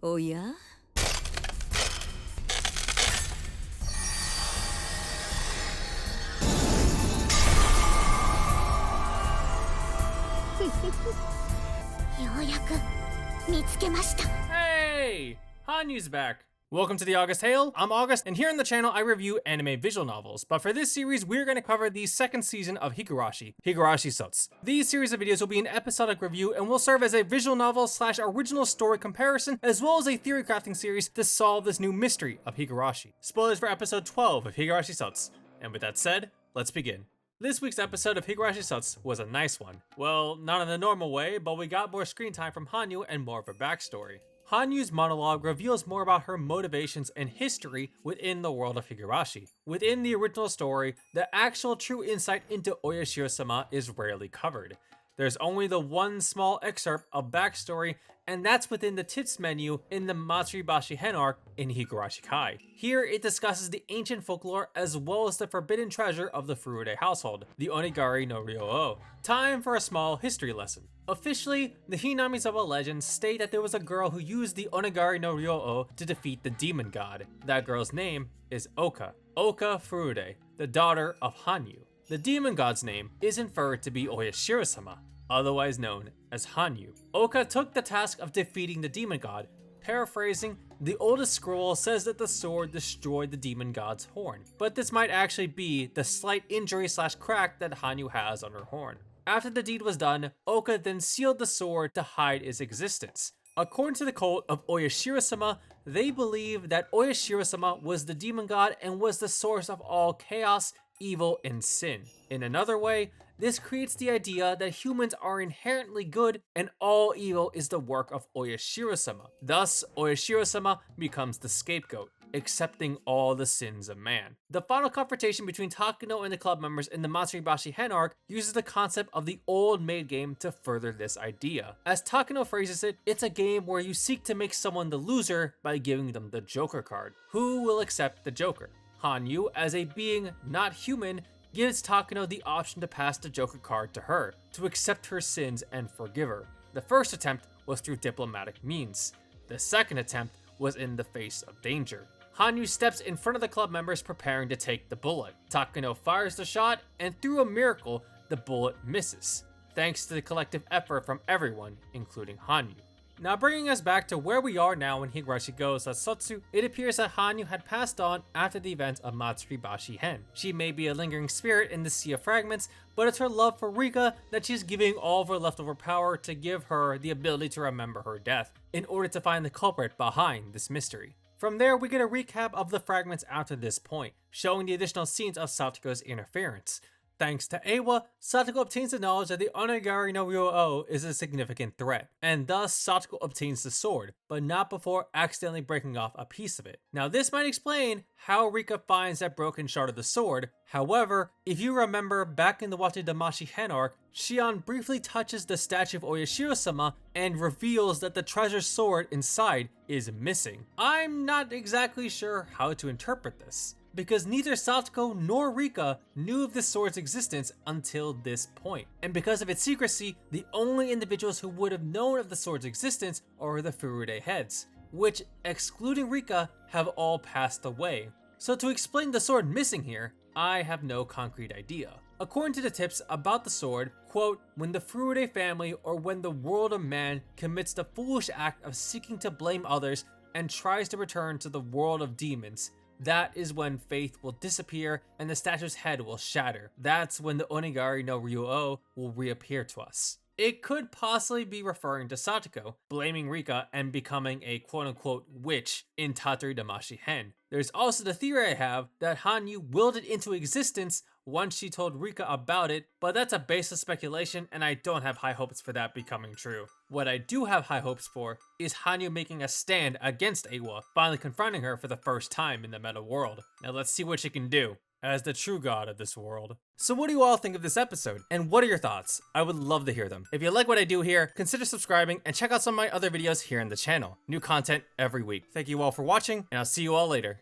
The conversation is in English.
おやようやく見つけました。 Hey! Hanyuu's back! Welcome to the August Hail. I'm August, and here on the channel I review anime visual novels, but for this series we're going to cover the second season of Higurashi Sotsu. These series of videos will be an episodic review and will serve as a visual novel / original story comparison, as well as a theory crafting series to solve this new mystery of Higurashi. Spoilers for episode 12 of Higurashi Sotsu. And with that said, let's begin. This week's episode of Higurashi Sotsu was a nice one. Well, not in the normal way, but we got more screen time from Hanyuu and more of her backstory. Hanyuu's monologue reveals more about her motivations and history within the world of Higurashi. Within the original story, the actual true insight into Oyashiro-sama is rarely covered. There's only the one small excerpt of backstory, and that's within the tips menu in the Matsuribashi Hen arc in Higurashi Kai. Here it discusses the ancient folklore as well as the forbidden treasure of the Furude household, the Onigari no Ryō. Time for a small history lesson. Officially, the Hinamizawa legends state that there was a girl who used the Onigari no Ryō to defeat the demon god. That girl's name is Oka Furude, the daughter of Hanyuu. The demon god's name is inferred to be Oyashiro-sama, otherwise known as Hanyuu. Oka took the task of defeating the demon god. Paraphrasing, the oldest scroll says that the sword destroyed the demon god's horn, but this might actually be the slight injury / crack that Hanyuu has on her horn. After the deed was done, Oka then sealed the sword to hide its existence. According to the cult of Oyashiro-sama, they believe that Oyashiro-sama was the demon god and was the source of all chaos, evil, and sin. In another way, this creates the idea that humans are inherently good and all evil is the work of Oyashiro-sama. Thus, Oyashiro-sama becomes the scapegoat, accepting all the sins of man. The final confrontation between Takano and the club members in the Matsuribashi Hen arc uses the concept of the old maid game to further this idea. As Takano phrases it, it's a game where you seek to make someone the loser by giving them the Joker card. Who will accept the Joker? Hanyuu, as a being not human, gives Takano the option to pass the Joker card to her, to accept her sins and forgive her. The first attempt was through diplomatic means. The second attempt was in the face of danger. Hanyuu steps in front of the club members preparing to take the bullet. Takano fires the shot, and through a miracle, the bullet misses, thanks to the collective effort from everyone, including Hanyuu. Now bringing us back to where we are now in Higurashi Sotsu, it appears that Hanyuu had passed on after the events of Matsuribashi Hen. She may be a lingering spirit in the Sea of Fragments, but it's her love for Rika that she's giving all of her leftover power to give her the ability to remember her death, in order to find the culprit behind this mystery. From there, we get a recap of the fragments after this point, showing the additional scenes of Satoko's interference. Thanks to Eiwa, Satoko obtains the knowledge that the Onigari no Ryō is a significant threat, and thus Satoko obtains the sword, but not before accidentally breaking off a piece of it. Now this might explain how Rika finds that broken shard of the sword. However, if you remember back in the Watadamashi Hen arc, Shion briefly touches the statue of Oyashiro-sama and reveals that the treasure sword inside is missing. I'm not exactly sure how to interpret this, because neither Satoko nor Rika knew of the sword's existence until this point. And because of its secrecy, the only individuals who would have known of the sword's existence are the Furude heads, which, excluding Rika, have all passed away. So to explain the sword missing here, I have no concrete idea. According to the tips about the sword, quote, when the Furude family or when the world of man commits the foolish act of seeking to blame others and tries to return to the world of demons, that is when faith will disappear and the statue's head will shatter. That's when the Onigari no Ryō will reappear to us. It could possibly be referring to Satoko, blaming Rika and becoming a quote-unquote witch in Tatori Damashi Hen. There's also the theory I have that Hanyuu willed it into existence once she told Rika about it, but that's a baseless speculation and I don't have high hopes for that becoming true. What I do have high hopes for is Hanyuu making a stand against Eiwa, finally confronting her for the first time in the meta world. Now let's see what she can do as the true god of this world. So what do you all think of this episode? And what are your thoughts? I would love to hear them. If you like what I do here, consider subscribing and check out some of my other videos here on the channel. New content every week. Thank you all for watching, and I'll see you all later.